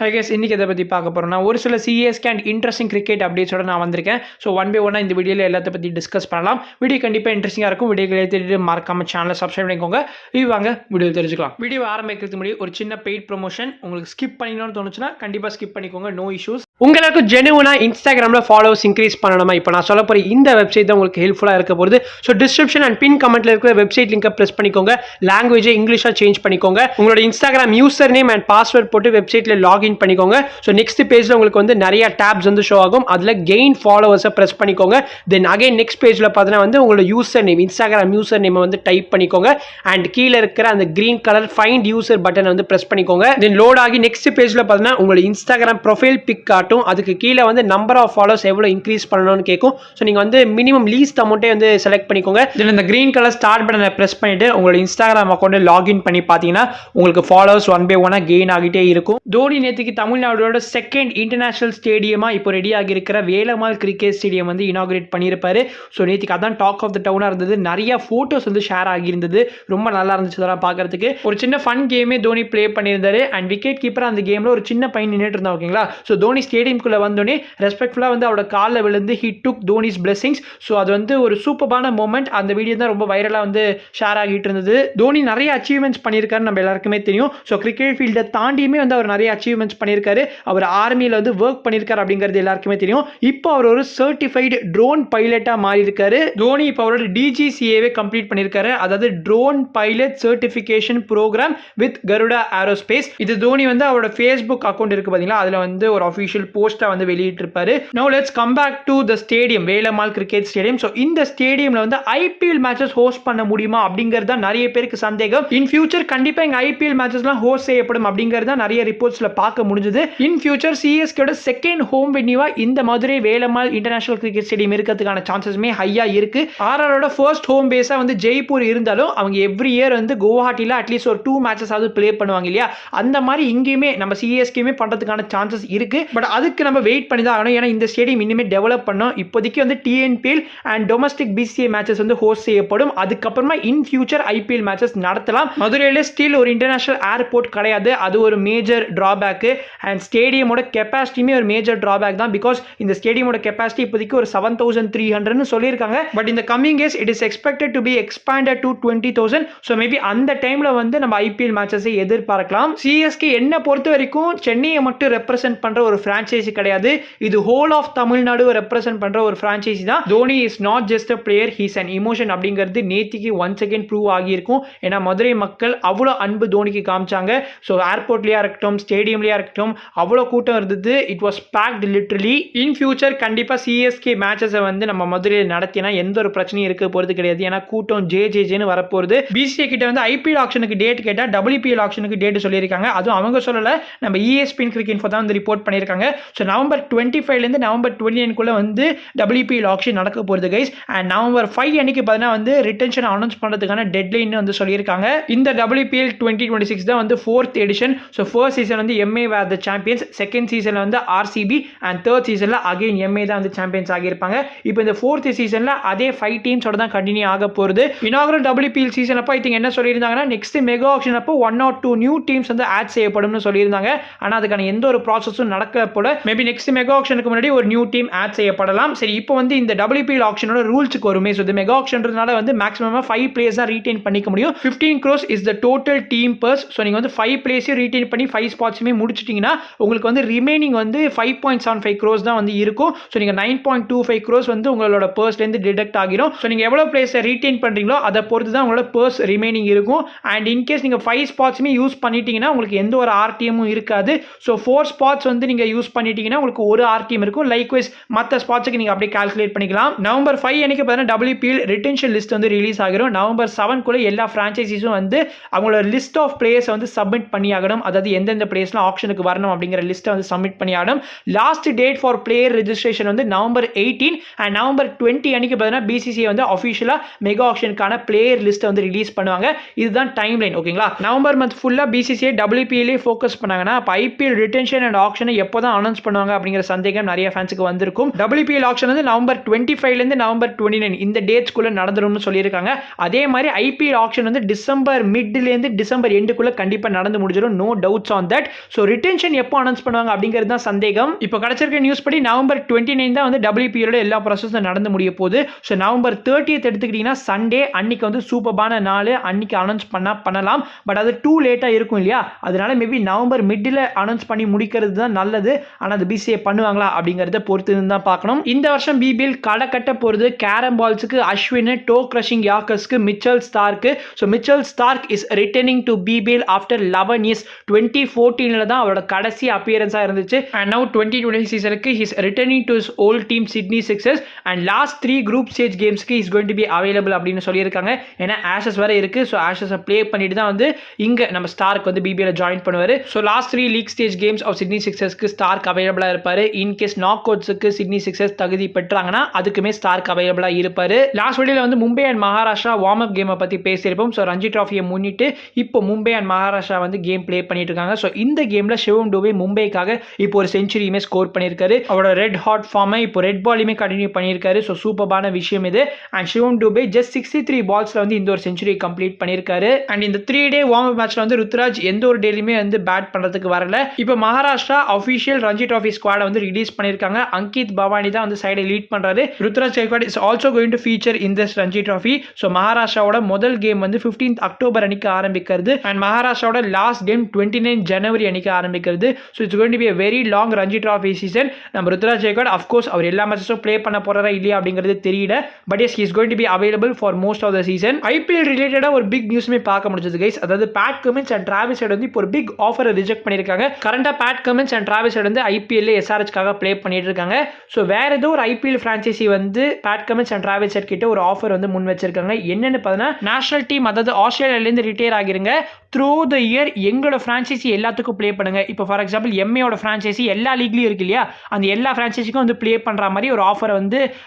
Hi guys, இன்னைக்கு எதை பற்றி பார்க்க போகிறோம்னா ஒரு சில சிஎஸ்கே அண்ட் இன்ட்ரெஸ்டிங் கிரிக்கெட் அப்டேட்ஸோட நான் வந்திருக்கேன். ஸோ ஒன் பை ஒன்னாக இந்த வீடியோவில் எல்லாத்த பற்றி டிஸ்கஸ் பண்ணலாம். வீடியோ கண்டிப்பாக இன்ட்ரெஸ்டிங்காக இருக்கும். வீடியோக்களை தெரிஞ்சு மறக்காம சேனலை சப்ஸ்கிரைப் பண்ணிக்கோங்க. இது வாங்க வீடியோ தெரிஞ்சுக்கலாம். வீடியோ ஆரம்பிக்கிறதுக்கு முன்னாடி ஒரு சின்ன பெய்ட் ப்ரொமோஷன். உங்களுக்கு ஸ்கிப் பண்ணிக்கணும்னு தோணுச்சுன்னா கண்டிப்பாக ஸ்கிப் பண்ணிக்கோங்க, நோ இஷ்யூஸ். உங்களுக்கு ஜெனுவனாக இன்ஸ்டாகிராமில் ஃபாலோவர்ஸ் இன்க்ரீஸ் பண்ணணுமா? இப்போ நான் சொல்ல போகிற இந்த வெப்சைட் தான் உங்களுக்கு ஹெல்ப்ஃபுல்லாக இருக்க போகுது. ஸோ டிஸ்கிரிப்ஷன் அண்ட் பின் கமெண்ட்டில் இருக்கிற வெப்சைட் லிங்கை ப்ரெஸ் பண்ணிக்கோங்க. லாங்குவேஜை இங்கிலீஷாக சேஞ்ச் பண்ணிக்கோங்க. உங்களோட Instagram user name and password போட்டு வெப்சைட்டில் லாகின் பண்ணிக்கோங்க. ஸோ நெக்ஸ்ட் பேஜில் உங்களுக்கு வந்து நிறைய டேப்ஸ் வந்து ஷோ ஆகும். அதில் கெயின் ஃபாலோவர்ஸை ப்ரெஸ் பண்ணிக்கோங்க. தென் அகைன் நெக்ஸ்ட் பேஜில் பார்த்தீங்கன்னா வந்து உங்களோட யூசர் நேம், இன்ஸ்டாகிராம் யூசர் நேமை வந்து டைப் பண்ணிக்கோங்க. அண்ட் கீழே இருக்கிற அந்த கிரீன் கலர் ஃபைண்ட் யூசர் பட்டனை வந்து ப்ரெஸ் பண்ணிக்கோங்க. தென் லோட் ஆகி நெக்ஸ்ட் பேஜில் பார்த்தீங்கன்னா உங்களோட இன்ஸ்டாகிராம் ப்ரொஃபைல் பிக் காட்டும். அதுக்கு கீழே வந்து நம்பர் ஆஃப் ஃபாலோவர்ஸ் எவ்வளோ இன்க்ரீஸ் பண்ணணும்னு கேட்கும். ஸோ நீங்கள் வந்து மினிமம் லீஸ்ட் அமௌண்ட்டே வந்து செலக்ட் பண்ணிக்கோங்க. தென் இந்த கிரீன் கலர் ஸ்டார்ட் பட்டனை ப்ரெஸ் பண்ணிட்டு உங்களோட இன்ஸ்டாகிராம் அக்கௌண்ட்டை லாகின் பண்ணி பார்த்தீங்கன்னா உங்களுக்கு ஃபாலோவர்ஸ் ஒன் பை ஒன்னாக கெயின் ஆகிட்டே இருக்கும். தோனி நேற்றுக்கு தமிழ்நாடோட செகண்ட் இன்டர்நேஷனல் ஸ்டேடியமா இப்போ ரெடி ஆகி இருக்கிற வேலம்மாள் கிரிக்கெட் ஸ்டேடியம் வந்து இனாகிரேட் பண்ணியிருப்பாரு. ஸோ நேற்றுக்கு அதான் டாக் ஆஃப் த டவுனாக இருந்தது. நிறைய ஃபோட்டோஸ் வந்து ஷேர் ஆகியிருந்தது. ரொம்ப நல்லா இருந்துச்சு அதெல்லாம் பார்க்கறதுக்கு. ஒரு சின்ன ஃபன் கேமே தோனி ப்ளே பண்ணியிருந்தாரு. அண்ட் விக்கெட் கீப்பர் அந்த கேமில் ஒரு சின்ன பையன் நின்றுட்டு இருந்தா, ஓகேங்களா. ஸோ தோனி ஸ்டேடியம்குள்ளே வந்தோடனே ரெஸ்பெக்ட்ஃபுல்லாக வந்து அவரோட காலில் விழுந்து he took Dhoni's blessings. So அது வந்து ஒரு சூப்பரான மூமெண்ட். அந்த வீடியோ தான் ரொம்ப வைரலாக வந்து ஷேர் ஆகிட்டு இருந்தது. தோனி நிறைய அச்சீவ்மெண்ட்ஸ் பண்ணியிருக்காரு, நம்ம எல்லாருக்குமே தெரியும். ஸோ கிரிக்கெட் ஃபீல்டை தாண்டியுமே வந்து அவர் நிறைய அச்சீவ்மெண்ட்ஸ் பண்ணியிருக்காரு. அவர் ஆர்மியில் வந்து ஒர்க் பண்ணியிருக்காரு அப்படிங்கிறது எல்லாருக்குமே தெரியும். இப்போ அவர் ஒரு சர்டிஃபைடு ட்ரோன் பைலட்டாக மாறி இருக்காரு. தோனி இப்போ அவரோட டிஜிசிஏவே கம்ப்ளீட் பண்ணியிருக்காரு. அதாவது drone pilot certification program with Garuda Aerospace. இது தோனி வந்து அவரோட ஃபேஸ்புக் அக்கௌண்ட் இருக்கு பார்த்தீங்களா, அதில் வந்து ஒரு அஃபிஷியல் போஸ்ட்டாக வந்து வெளியிட்டிருப்பாரு. Now let's come back to the stadium, Velammal cricket stadium. So இந்த ஸ்டேடியமில் வந்து ஐபிஎல் மேட்சஸ் ஹோஸ்ட் பண்ண முடியுமா அப்படிங்கிறது தான் நிறைய பேருக்கு சந்தேகம். இன் ஃபியூச்சர் கண்டிப்பாக எங்கள் ஐபிஎல் மேட்சஸ்லாம் ஹோஸ்ட் செய்யப்படும் அப்படிங்கிறது தான் நிறைய ரிப்போர்ட்ஸில் பார்க்க முடிஞ்சது. இன் ஃபியூச்சர் சிஎஸ்கேட செகண்ட் ஹோம் வென்யூவா இந்த Madurai Velammal international cricket stadium இருக்கிறதுக்கான சான்சஸ்மே ஹையா இருக்கு. ஆர்ஆரோட ஃபர்ஸ்ட் ஹோம் பேஸா வந்து ஜெய்ப்பூர் இருந்தாலும் அவங்க எவ்ரி இயர் வந்து குவஹாட்டியில் அட்லீஸ்ட் ஒரு 2 மேட்சஸ் ஆவது ப்ளே பண்ணுவாங்க இல்லையா. அந்த மாதிரி இங்கேயுமே நம்ம சிஎஸ்கேமே பண்றதுக்கான சான்சஸ் இருக்கு. பட் அதுக்கு நம்ம வெயிட் பண்ணி தான் ஆகணும். ஏன்னா இந்த ஸ்டேடியம் இனிமேல் டெவலப் பண்ணோம். இப்போதைக்கு வந்து TNPL and domestic PCA matches வந்து ஹோஸ்ட் செய்யப்படும். அதுக்கப்புறமா இன் ஃபியூச்சர் ஐபிஎல் மேட்சஸ் நடத்தலாம். மதுரையில் ஸ்டில் ஒரு இன்டர்நேஷனல் ஏர்போர்ட் கிடையாது. அது ஒரு மேஜர் டிராபேக். அண்ட் ஸ்டேடியமோட கெப்பாசிட்டியுமே ஒரு மேஜர் டிராபேக் தான். பிகாஸ் இந்த ஸ்டேடியமோட கெப்பாசிட்டி இப்போதைக்கு ஒரு 7,300 சொல்லியிருக்காங்க. பட் இந்த coming years it is expected to be expanded to 20,000. So maybe அந்த டைம்ல வந்து நம்ம ஐபிஎல் மேட்சஸை எதிர்பார்க்கலாம். சிஎஸ்கே என்ன பொறுத்த வரைக்கும் சென்னையை மட்டும் ரெப்ரசென்ட் பண்ற ஒரு பிரான்ச்சைசி கிடையாது. இது ஹோல் ஆஃப் தமிழ்நாடு ரெப்ரசென்ட் பண்ற ஒரு பிரான்ச்சைசி தான். Dhoni is not just a player, he's an emotion அப்படிங்கிறது நேத்திக்கு ஒன்ஸ் அகைன் ப்ரூவ் ஆகியிருக்கும். ஏன்னா மதுரை மக்கள் அவ்வளோ அன்பு தோனிக்கு காமிச்சாங்க. ஸோ ஏர்போர்ட்லயா இருக்கட்டும், ஸ்டேடியம்லயா இருக்கட்டும், அவ்வளோ கூட்டம் இருந்தது. It was packed literally. In future கண்டிப்பா சிஎஸ்கே மேட்சஸை வந்து நம்ம மதுரையில் நடத்தினா எந்த ஒரு பிரச்சனையும் இருக்க போறது கிடையாது. ஏன்னா கூட்டம் ஜேஜேன்னு வரப்போகுது. பிசிஏ கிட்ட வந்து ஐபிஎல் ஆக்ஷனுக்கு டேட் கேட்டா WPL ஆக்ஷனுக்கு டேட் சொல்லியிருக்காங்க. அதுவும் அவங்க சொல்லல, நம்ம ESPN கிரிக்கெட் இன்ஃபோ தான் வந்து ரிப்போர்ட் பண்ணியிருக்காங்க. ஸோ நவம்பர் 25லேருந்து நவம்பர் 29 வந்து WPL ஆக்ஷன் நடக்க போகுது கைஸ். அண்ட் நவம்பர் 5 அன்னைக்கு பார்த்தீங்கன்னா வந்து ரிட்டன்ஷன் அனௌன்ஸ் பண்ணுறதுக்கான டெட்லைன் வந்து சொல்லியிருக்காங்க. இந்த WPL 2026 தான் வந்து 4th edition. So first season வந்து MA வேர் த சாம்பியன்ஸ், செகண்ட் சீசனில் வந்து RCB அண்ட் தேர்ட் சீசனில் அகைன் MA தான் வந்து சாம்பியன்ஸ் ஆகியிருப்பாங்க. இப்போ இந்த 4th சீசனில் அதே 5 டீம்ஸோட தான் கண்டினியூ ஆக போகுது. இனாகுரல் WPL சீசன் அப்போ ஐ திங்க் என்ன சொல்லியிருந்தாங்கன்னா நெக்ஸ்ட் மெகா ஆக்ஷன் அப்போ 1 or 2 நியூ டீம்ஸ் வந்து ஆட் செய்யப்படும்னு சொல்லியிருந்தாங்க. ஆனால் அதுக்கான எந்த ஒரு ப்ராசஸும் நடக்கல போல. மேபி நெக்ஸ்ட் மெகா ஆக்ஷனுக்கு முன்னாடி ஒரு நியூ டீம் ஆட் செய்யப்படலாம். சரி, இப்போ வந்து இந்த WPL ஆக்ஷனோட ரூல்ஸுக்கு வருமே. ஸோ இந்த மெகா ஆக்ஷன்றதுனால வந்து மேக்ஸிமம் 5 பிளேயர்ஸ் தான் ரீடைன் பண்ணிக்க முடியும். 15 crores is the total team purse. So நீங்கள் வந்து 5 பிளேயர்ஸையும் ரீடைன் பண்ணி 5 ஸ்பாட்ஸுமே முடிச்சிட்டிங்கன்னா உங்களுக்கு வந்து ரிமைனிங் வந்து 5.75 crores தான் வந்து இருக்கும். ஸோ நீங்கள் 9.25 crores வந்து உங்களோட பர்ஸ்லேருந்து டிடக்ட் ஆகிரும். ஸோ நீங்கள் எவ்வளோ பிளேயர்ஸை ரீடைன் பண்ணுறீங்களோ அதை பொறுத்து தான் உங்களோட பர்ஸ் ரிமைனிங் இருக்கும். அண்ட் இன்கேஸ் நீங்கள் 5 ஸ்பாட்ஸுமே யூஸ் பண்ணிட்டீங்கன்னா உங்களுக்கு எந்த ஒரு RTMும் இருக்காது. ஸோ 4 ஸ்பாட்ஸ் வந்து நீங்கள் யூஸ் பண்ணிட்டீங்கன்னா உங்களுக்கு ஒரு RTM இருக்கும். லைக்வைஸ் மற்ற ஸ்பாட்ஸுக்கு நீங்கள் அப்படியே கால்குலேட் பண்ணிக்கலாம். நவம்பர் 5 அன்னைக்கு பார்த்தீங்கன்னா WPL ரிட்டன்ஷன் லிஸ்ட் வந்து ரிலீஸ் ஆகிரும். நவம்பர் 7 எல்லா ஃப்ரான்ச்சைசிஸும் வந்து அவங்களோட லிஸ்ட் ஆஃப் பிளேயர்ஸ் வந்து சப்மிட் பண்ணி ஆகணும். அதாவது எந்தெந்த பிளேயர்ஸ்லாம் ஆப்ஷனுக்கு வரணும் அப்படிங்கிற லிஸ்ட்டை வந்து சப்மிட் பண்ணி ஆகணும். Last date for player registration வந்து நவம்பர் 18 அண்ட் நவம்பர் 20 அன்னைக்கு பார்த்தீங்கன்னா BCCI வந்து அஃபிஷியலாக மெகா ஆப்ஷனுக்கான பிளேயர் லிஸ்ட்டை வந்து ரிலீஸ் பண்ணுவாங்க. இதுதான் டைம் லைன், ஓகேங்களா. நவம்பர் மந்த் ஃபுல்லாக BCCI WPL ஃபோக்கஸ் பண்ணாங்கன்னா அப்போ IPL ரிட்டன்ஷன் அண்ட் ஆப்ஷனை எப்போ தான் தான் அனௌன்ஸ் பண்ணுவாங்க அப்படிங்கிற சந்தேகம் நிறைய ஃபேன்ஸுக்கு வந்திருக்கும். WPL ஆக்ஷன் வந்து நவம்பர் 25 நவம்பர் 29 இந்த டேட்ஸ்குள்ள நடந்துரும்னு சொல்லியிருக்காங்க. அதே மாதிரி IPL ஆக்ஷன் வந்து டிசம்பர் மிட்லேருந்து டிசம்பர் எண்டுக்குள்ள கண்டிப்பா நடந்து முடிஞ்சிடும். No doubts on that. So retention எப்போ அனௌன்ஸ் பண்ணுவாங்க அப்படிங்கிறது தான் சந்தேகம். இப்போ கிடைச்சிருக்க நியூஸ் படி நவம்பர் 29 தான் வந்து WPL எல்லா ப்ராசஸும் நடந்து முடிய போகுது. ஸோ நவம்பர் 30th எடுத்துக்கிட்டீங்கன்னா சண்டே, அன்னைக்கு வந்து சூப்பரான நாள், அன்னைக்கு அனௌன்ஸ் பண்ணலாம். பட் அது டூ லேட்டாக இருக்கும் இல்லையா, அதனால மேபி நவம்பர் மிடில் அனௌன்ஸ் பண்ணி முடிக்கிறது தான் நல்லது. ஆனால் அது BCA பண்ணுவாங்களா அப்படிங்கிறத பொறுத்து தான் பார்க்கணும். இந்த வருஷம் BBL கடை கட்ட போகிறது கேரம் பால்ஸுக்கு அஸ்வின், டோ கிரஷிங் யாக்கர்ஸ்க்கு மிச்சல் ஸ்டார்க்கு. So Mitchell Starc is returning to BBL after 11 years. 2014 தான் அவரோட கடைசி அப்பியரன்ஸாக இருந்துச்சு. அண்ட் நவ் 2020 சீசனுக்கு his returning to his old team Sydney Sixers. And last 3 group stage கேம்ஸ்க்கு is going to be available அப்படின்னு சொல்லியிருக்காங்க. ஏன்னா ஆஷஸ் வரை இருக்கு. ஸோ ஆஷஸை ப்ளே பண்ணிட்டு தான் வந்து இங்கே நம்ம ஸ்டார்க் வந்து BBL ஜாயின் பண்ணுவார். So last 3 league stage games of Sydney சிக்ஸர்ஸ்க்கு ஸ்டார்க் அவைலபிளாக இருப்பார். இன்கேஸ் நாக் அவுட்ஸுக்கு சிட்னி சிக்ஸர்ஸ் தகுதி பெற்றாங்கன்னா அதுக்குமே ஸ்டார்க் அவைலபிளாக இருப்பார். லாஸ்ட் வீடியோவில் வந்து Mumbai and Maharashtra warm up கேமை பற்றி பேசியிருப்போம். ஸோ ரஞ்சி ட்ராஃபியை முன்னிட்டு இப்போ மும்பை அண்ட் மகாராஷ்டிரா வந்து கேம் ப்ளே பண்ணிட்டு இருக்காங்க. ஸோ இந்த கேமில் சிவம் டூபே மும்பைக்காக இப்போ ஒரு செஞ்சுரியுமே ஸ்கோர் பண்ணியிருக்காரு. அவரோட ரெட் ஹாட் ஃபார்மை இப்போ ரெட் பாலையுமே கண்டினியூ பண்ணியிருக்காரு. ஸோ சூப்பரான விஷயம் இது. அண்ட் சிவம் டூபே ஜஸ்ட் 63 பால்ஸில் வந்து இந்த ஒரு செஞ்சுரி கம்ப்ளீட் பண்ணியிருக்காரு. அண்ட் இந்த 3 டே வார்ம் அப் மேட்ச்ல வந்து ருத்ராஜ் எந்த ஒரு டேலையுமே வந்து பேட் பண்ணுறதுக்கு வரல. இப்போ மகாராஷ்டிரா அஃபிஷியல் ரஞ்சி ட்ராஃபி ஸ்குவாடை வந்து ரிலீஸ் பண்ணியிருக்காங்க. அங்கித் பவானி தான் வந்து சைடை லீட் பண்ணுறாரு. Ruturaj Gaikwad is also going to feature in this Ranji trophy. So மகாராஷ்டிராவோட முதல் கேம் வந்து 15th அக்டோபர் அன்னைக்கு ஆரம்பிக்கிறது. அண்ட் மகாராஷ்டிராவோட லாஸ்ட் கேம் 29 ஜனவரி அன்னைக்கு ஆரம்பிக்கிறது. So it's going to be a very long Ranji trophy season. நம்ம ருத்ராஜ் கெய்க்வாட் அஃப்கோர்ஸ் அவர் எல்லா மேட்சஸும் ப்ளே பண்ண போறாரா இல்லையா அப்படிங்கிறது தெரியல. But as he is going to be available for most of the season. IPL ரிலேட்டடாக ஒரு பிக் நியூஸ்மே பார்க்க முடிஞ்சது கைஸ். அதாவது Pat Cummins and Travis Head வந்து இப்போ ஒரு பிக் ஆஃபரை ரிஜெக்ட் பண்ணியிருக்காங்க. கரண்டாக Pat Cummins and Travis Head வந்து IPL SRHக்காக ப்ளே பண்ணிட்டு இருக்காங்க. ஸோ வேற ஏதோ ஒரு IPL ஃப்ரான்ச்சைசி வந்து Pat Cummins and Travis Head கிட்ட ஒரு ஆஃபர் வந்து முன் வச்சிருக்காங்க. என்னன்னு பார்த்தீங்கன்னா நேஷனல் டீம், அதாவது ஆஸ்திரேலியாலேருந்து ரிட்டையர் ஆகிருங்க, த்ரூ த இயர் எங்களோட ஃப்ரான்ச்சைசி எல்லாத்துக்கும் ப்ளே பண்ணுங்க. இப்போ ஃபார் எக்ஸாம்பிள் MAயோட ஃப்ரான்ச்சைசி எல்லா லீக்லையும் இருக்கு இல்லையா, அந்த எல்லா ஃப்ரான்ச்சைசிக்கும் வந்து ப்ளே பண்ணுற மாதிரி ஒரு ஆஃபரை வந்து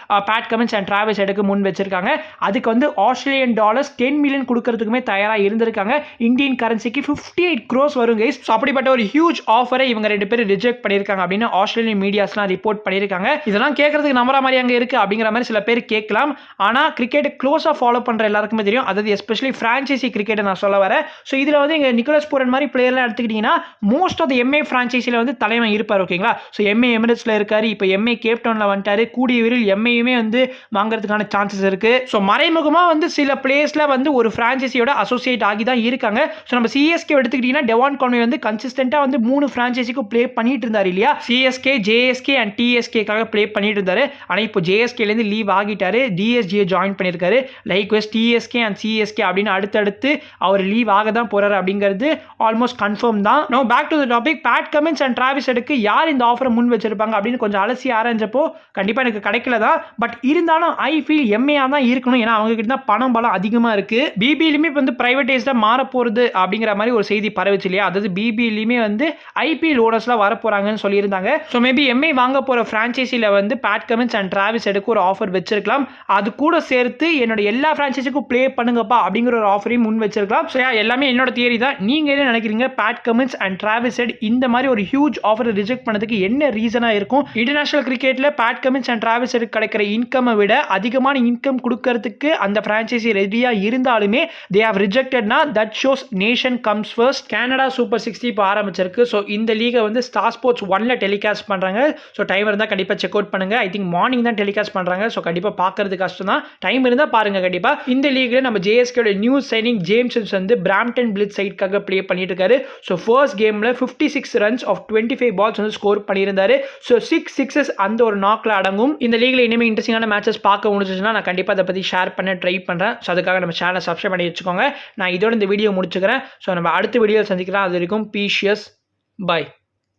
பேட் கமின்ஸ் அண்ட் டிராவிஸ் ஹெட்டுக்கு முன் வச்சிருக்காங்க. அதுக்கு வந்து ஆஸ்திரேலியன் டாலர்ஸ் 10 மில்லியன் கொடுக்கறதுக்குமே தயாராக இருந்திருக்காங்க. இந்தியன் கரன்சிக்கு 58 crores வரும் கைஸ். ஸோ அப்படிப்பட்ட ஒரு ஹியூஜ் ஆஃபரை இவங்க 2 பேரும் ரிஜெக்ட் பண்ணியிருக்காங்க அப்படின்னு ஆஸ்திரேலியன் மீடியாஸ்லாம் ரிப்போர்ட் பண்ணியிருக்காங்க. இதெல்லாம் கேட்கறதுக்கு நம்புற மாதிரி அங்கே இருக்கு அப்படிங்கிற மாதிரி சில பேர் கேட்கலாம். ஆனால் கிரிக்கெட் க்ளோஸாக ஃபாலோ பண்ணுற எல்லாருக்குமே தெரியும். அதாவது எஸ்பெஷலி ஃப்ரான்ச்சைசி கிரிக்கெட்டை நான் சொல்ல வரேன். ஸோ இதில் வந்து இங்கே நிக்கோலஸ் பூரன் மாதிரி பிளேயர்லாம் எடுத்துக்கிட்டிங்கன்னா மோஸ்ட் ஆஃப் த MA ஃப்ரான்ச்சைசியில் வந்து தலைமை இருப்பார். ஓகேங்களா. ஸோ MA எமிரேட்ஸில் இருக்காரு, இப்போ MA கேப் டவுனில் வந்துட்டாரு. கூடிய விரைவில் MAயுமே வந்து வாங்குறதுக்கான சான்சஸ் இருக்கு. ஸோ மறைமுகமாக வந்து சில பிளேயர்ஸ்ல வந்து ஒரு ஃப்ரான்ச்சைசியோட அசோசியேட் ஆகி தான் இருக்காங்க. ஸோ நம்ம CSK எடுத்துக்கிட்டிங்கன்னா டெவான் கான்வே வந்து கன்சிஸ்டன்ட்டாக வந்து 3 ஃப்ரான்ச்சைசிக்கும் ப்ளே பண்ணிட்டு இருந்தார் இல்லையா. CSK, JSK அண்ட் TSKக்காக ப்ளே பண்ணிட்டு இருந்தாரு. ஆனால் இப்போ JSKலேருந்து லீவ் ஆகிட்டாரு, DSGயை ஜாயின் பண்ணியிருக்காரு. லைக்வைஸ் TSK அண்ட் CSK அப்படின்னு அடுத்தடுத்து அவர் லீவ் ஆக தான் போறாரு அப்படிங்கிறது ஆல்மோஸ்ட் கன்ஃபார்ம் தான். No back to the topic. Pat Cummins and Travis ஹெட்டுக்கு யார் இந்த ஆஃபரை முன் வச்சிருப்பாங்க அப்படின்னு கொஞ்சம் அலசி ஆராய்ஞ்சப்போ கண்டிப்பாக எனக்கு கிடைக்கல தான். பட் இருந்தாலும் ஐ ஃபீல் MA தான் இருக்கணும். ஏன்னா அவங்க கிட்ட தான் பணம் பலம் அதிகமாக இருக்கு. BBLயுமே இப்போ வந்து பிரைவேடைஸ்டாக மாற போகிறது அப்படிங்கிற மாதிரி ஒரு செய்தி பரவிச்சு இல்லையா. அதாவது BBLயுமே வந்து IPL ஓனர்ஸ்லாம் வர போறாங்கன்னு சொல்லியிருந்தாங்க. ஸோ மேபி MA வாங்க போகிற ஃப்ரான்ச்சைசியில் வந்து பேட் கமின்ஸ் அண்ட் டிராவிஸ் ஹெட்டுக்கு ஒரு ஆஃபர் வச்சிருக்கலாம். அது கூட சேர்த்து என்னோட எல்லா ஃப்ரான்ச்சைசிக்கும் ப்ளே பண்ணுங்கப்பா அப்படிங்கிற ஒரு ஆஃபரையும் முன் வச்சிருக்கலாம். ஸோ எல்லாமே என்னோட தியரி தான். நீங்க என்ன நினைக்கிறீங்க? Bad Cummins and Travis head இந்த மாதிரி ஒரு ஹியூஜ் ஆஃபரை ரிஜெக்ட் பண்ணதுக்கு என்ன ரீசனாக இருக்கும்? இன்டர்நேஷனல் கிரிக்கெட்டில் bad Cummins and Travis head கிடைக்கிற இன்கம்மை விட அதிகமான இன்கம் கொடுக்கறதுக்கு அந்த ஃப்ரான்ச்சைசி ரெடியாக இருந்தாலுமே தே ஹவ் ரிஜெக்டட்னா that shows nation comes first. Canada super 60 இப்போ ஆரம்பிச்சிருக்கு. ஸோ இந்த லீகை வந்து ஸ்டார் ஸ்போர்ட்ஸ் 1ல டெலிகாஸ்ட் பண்ணுறாங்க. ஸோ டைம் இருந்தால் கண்டிப்பாக செக் அவுட் பண்ணுங்க. ஐ திங்க் மார்னிங் தான் டெலிகாஸ்ட் பண்ணுறாங்க. ஸோ கண்டிப்பாக பார்க்கறது கஷ்டம் தான். டைம் இருந்தால் பாருங்க கண்டிப்பாக. இந்த லீக்ல நம்ம JSKயோட நியூ சைனிங் ஜேம்ஸ் வந்து பிராம்டன் பிளிட்ஸ் சைட்காக ப்ளே பண்ணிட்டு இருக்காரு. ஸோ ஃபர்ஸ்ட் கேமில் 56 runs ஆஃப் 25 balls வந்து ஸ்கோர் பண்ணியிருந்தாரு. ஸோ 6 sixes அந்த ஒரு நாக்கில் அடங்கும். இந்த லீக்ல இனிமேல் இன்ட்ரெஸ்டிங்கான மேட்சஸ் பார்க்க முடிஞ்சுச்சுன்னா நான் கண்டிப்பாக அதை பற்றி ஷேர் பண்ண ட்ரை பண்ணுறேன். ஸோ அதுக்காக நம்ம சேனலை சப்ஸ்கிரைப் பண்ணி வச்சுக்கோங்க. நான் இதோட இந்த வீடியோ முடிச்சுக்கிறேன். ஸோ நம்ம அடுத்த வீடியோ சந்திக்கலாம். அது வரைக்கும் பீஷியஸ். பை.